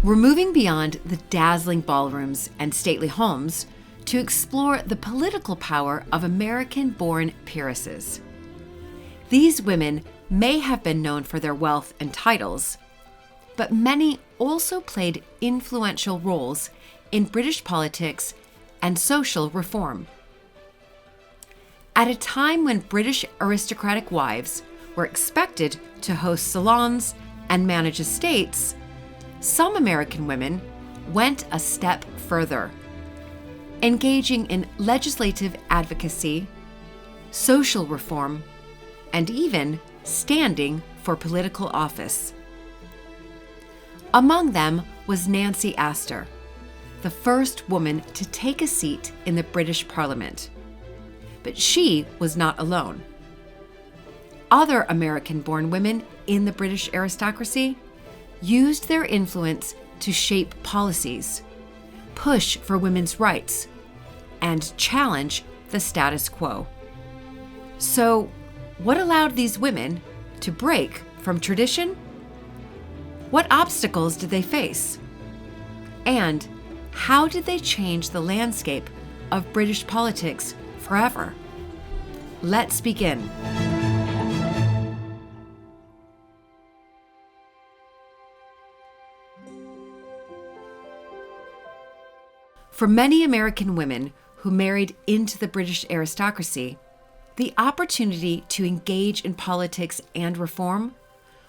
We're moving beyond the dazzling ballrooms and stately homes to explore the political power of American-born peeresses. These women may have been known for their wealth and titles, but many also played influential roles in British politics and social reform. At a time when British aristocratic wives were expected to host salons and manage estates, some American women went a step further, engaging in legislative advocacy, social reform, and even standing for political office. Among them was Nancy Astor, the first woman to take a seat in the British Parliament. But she was not alone. Other American-born women in the British aristocracy used their influence to shape policies, push for women's rights, and challenge the status quo. So, what allowed these women to break from tradition? What obstacles did they face? And how did they change the landscape of British politics forever? Let's begin. For many American women who married into the British aristocracy, the opportunity to engage in politics and reform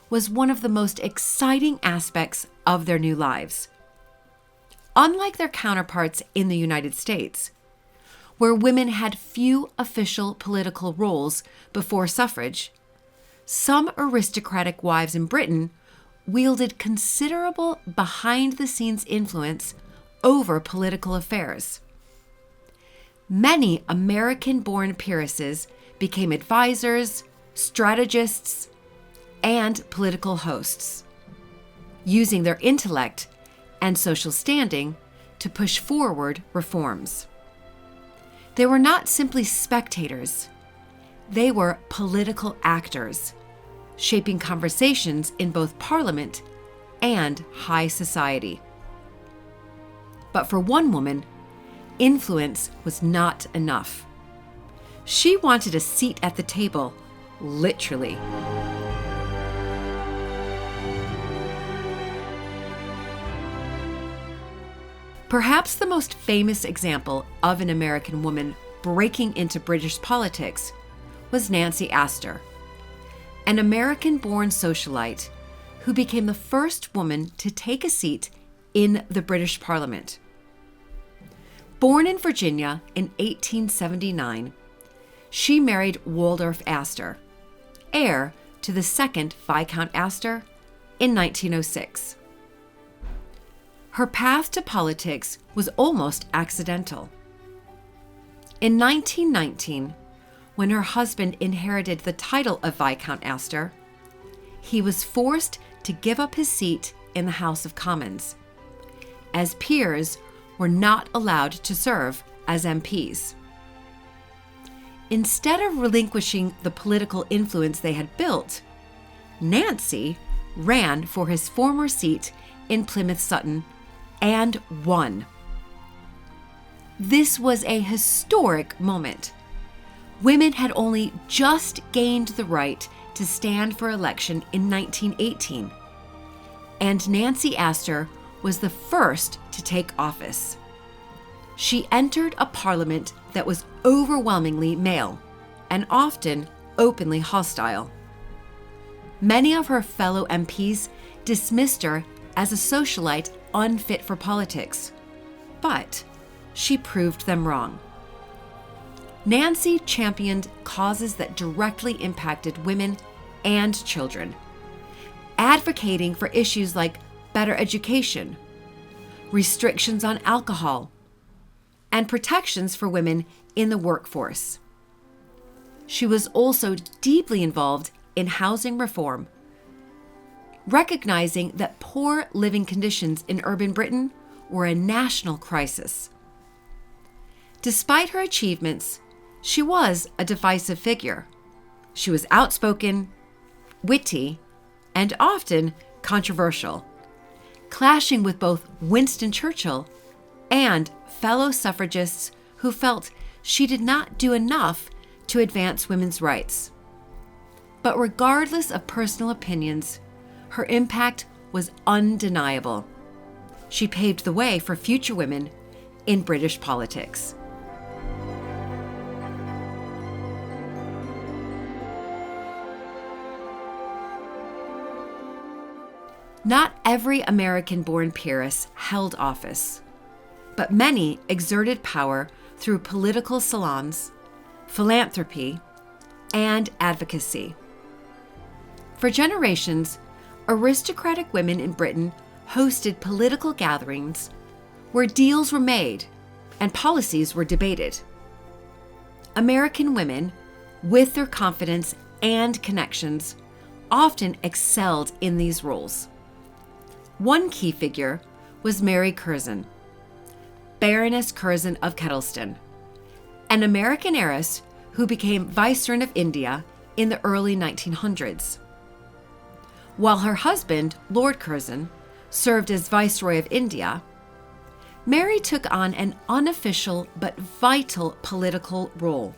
was one of the most exciting aspects of their new lives. Unlike their counterparts in the United States, where women had few official political roles before suffrage, some aristocratic wives in Britain wielded considerable behind-the-scenes influence over political affairs. Many American-born peeresses became advisors, strategists, and political hosts, using their intellect and social standing to push forward reforms. They were not simply spectators. They were political actors, shaping conversations in both Parliament and high society. But for one woman, influence was not enough. She wanted a seat at the table, literally. Perhaps the most famous example of an American woman breaking into British politics was Nancy Astor, an American-born socialite who became the first woman to take a seat in the British Parliament. Born in Virginia in 1879, she married Waldorf Astor, heir to the second Viscount Astor, in 1906. Her path to politics was almost accidental. In 1919, when her husband inherited the title of Viscount Astor, he was forced to give up his seat in the House of Commons, as peers were not allowed to serve as MPs. Instead of relinquishing the political influence they had built, Nancy ran for his former seat in Plymouth Sutton and won. This was a historic moment. Women had only just gained the right to stand for election in 1918, and Nancy Astor was the first to take office. She entered a parliament that was overwhelmingly male and often openly hostile. Many of her fellow MPs dismissed her as a socialite unfit for politics, but she proved them wrong. Nancy championed causes that directly impacted women and children, advocating for issues like better education, restrictions on alcohol, and protections for women in the workforce. She was also deeply involved in housing reform, recognizing that poor living conditions in urban Britain were a national crisis. Despite her achievements, she was a divisive figure. She was outspoken, witty, and often controversial, clashing with both Winston Churchill and fellow suffragists who felt she did not do enough to advance women's rights. But regardless of personal opinions, her impact was undeniable. She paved the way for future women in British politics. Not every American-born peeress held office, but many exerted power through political salons, philanthropy, and advocacy. For generations, aristocratic women in Britain hosted political gatherings where deals were made and policies were debated. American women, with their confidence and connections, often excelled in these roles. One key figure was Mary Curzon, Baroness Curzon of Kettleston, an American heiress who became Viceroy of India in the early 1900s. While her husband, Lord Curzon, served as Viceroy of India, Mary took on an unofficial but vital political role.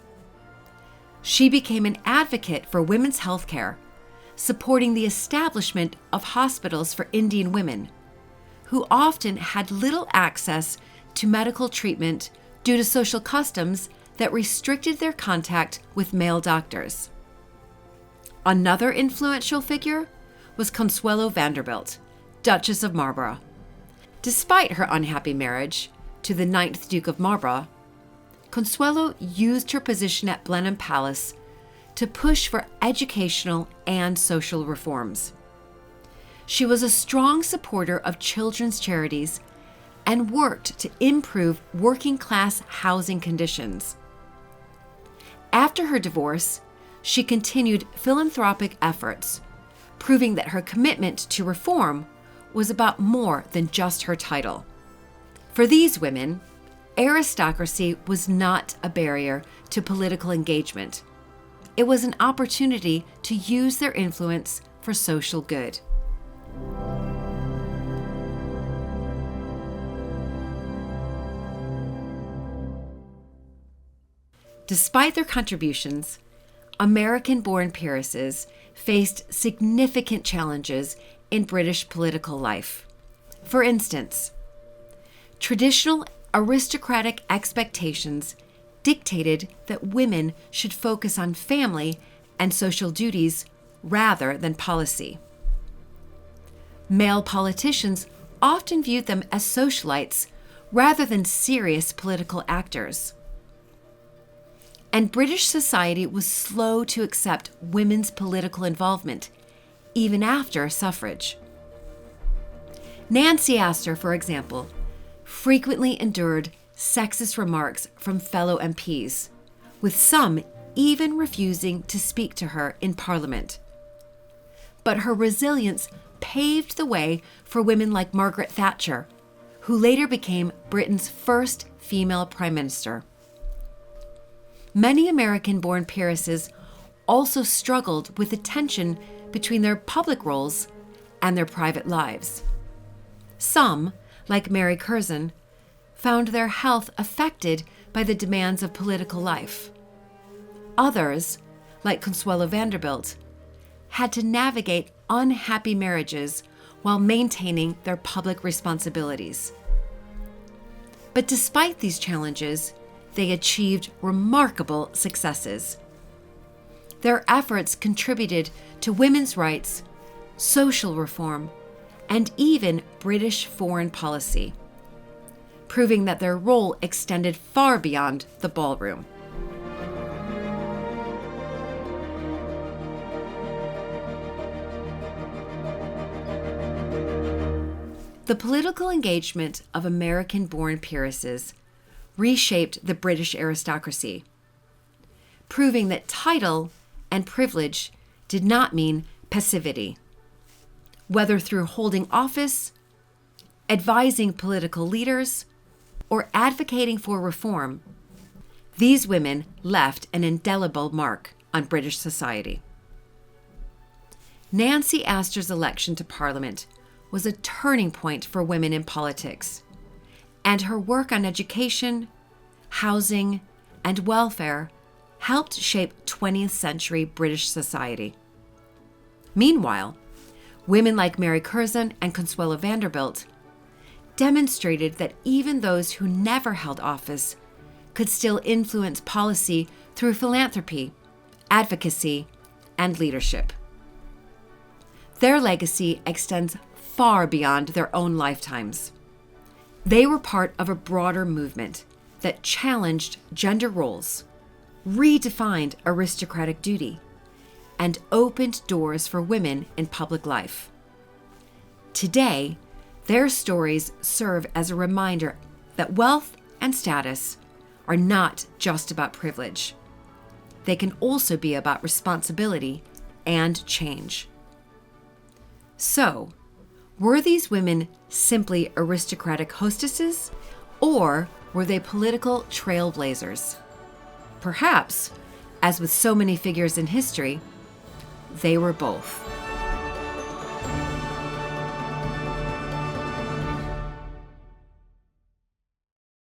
She became an advocate for women's health care, supporting the establishment of hospitals for Indian women, who often had little access to medical treatment due to social customs that restricted their contact with male doctors. Another influential figure was Consuelo Vanderbilt, Duchess of Marlborough. Despite her unhappy marriage to the 9th Duke of Marlborough, Consuelo used her position at Blenheim Palace to push for educational and social reforms. She was a strong supporter of children's charities and worked to improve working-class housing conditions. After her divorce, she continued philanthropic efforts, proving that her commitment to reform was about more than just her title. For these women, aristocracy was not a barrier to political engagement. It was an opportunity to use their influence for social good. Despite their contributions, American-born peeresses faced significant challenges in British political life. For instance, traditional aristocratic expectations dictated that women should focus on family and social duties rather than policy. Male politicians often viewed them as socialites rather than serious political actors. And British society was slow to accept women's political involvement, even after suffrage. Nancy Astor, for example, frequently endured sexist remarks from fellow MPs, with some even refusing to speak to her in Parliament. But her resilience paved the way for women like Margaret Thatcher, who later became Britain's first female prime minister. Many American-born peeresses also struggled with the tension between their public roles and their private lives. Some, like Mary Curzon, found their health affected by the demands of political life. Others, like Consuelo Vanderbilt, had to navigate unhappy marriages while maintaining their public responsibilities. But despite these challenges, they achieved remarkable successes. Their efforts contributed to women's rights, social reform, and even British foreign policy, proving that their role extended far beyond the ballroom. The political engagement of American-born peeresses reshaped the British aristocracy, proving that title and privilege did not mean passivity. Whether through holding office, advising political leaders, or advocating for reform, these women left an indelible mark on British society. Nancy Astor's election to Parliament was a turning point for women in politics, and her work on education, housing, and welfare helped shape 20th century British society. Meanwhile, women like Mary Curzon and Consuelo Vanderbilt demonstrated that even those who never held office could still influence policy through philanthropy, advocacy, and leadership. Their legacy extends far beyond their own lifetimes. They were part of a broader movement that challenged gender roles, redefined aristocratic duty, and opened doors for women in public life. Today, their stories serve as a reminder that wealth and status are not just about privilege. They can also be about responsibility and change. So, were these women simply aristocratic hostesses, or were they political trailblazers? Perhaps, as with so many figures in history, they were both.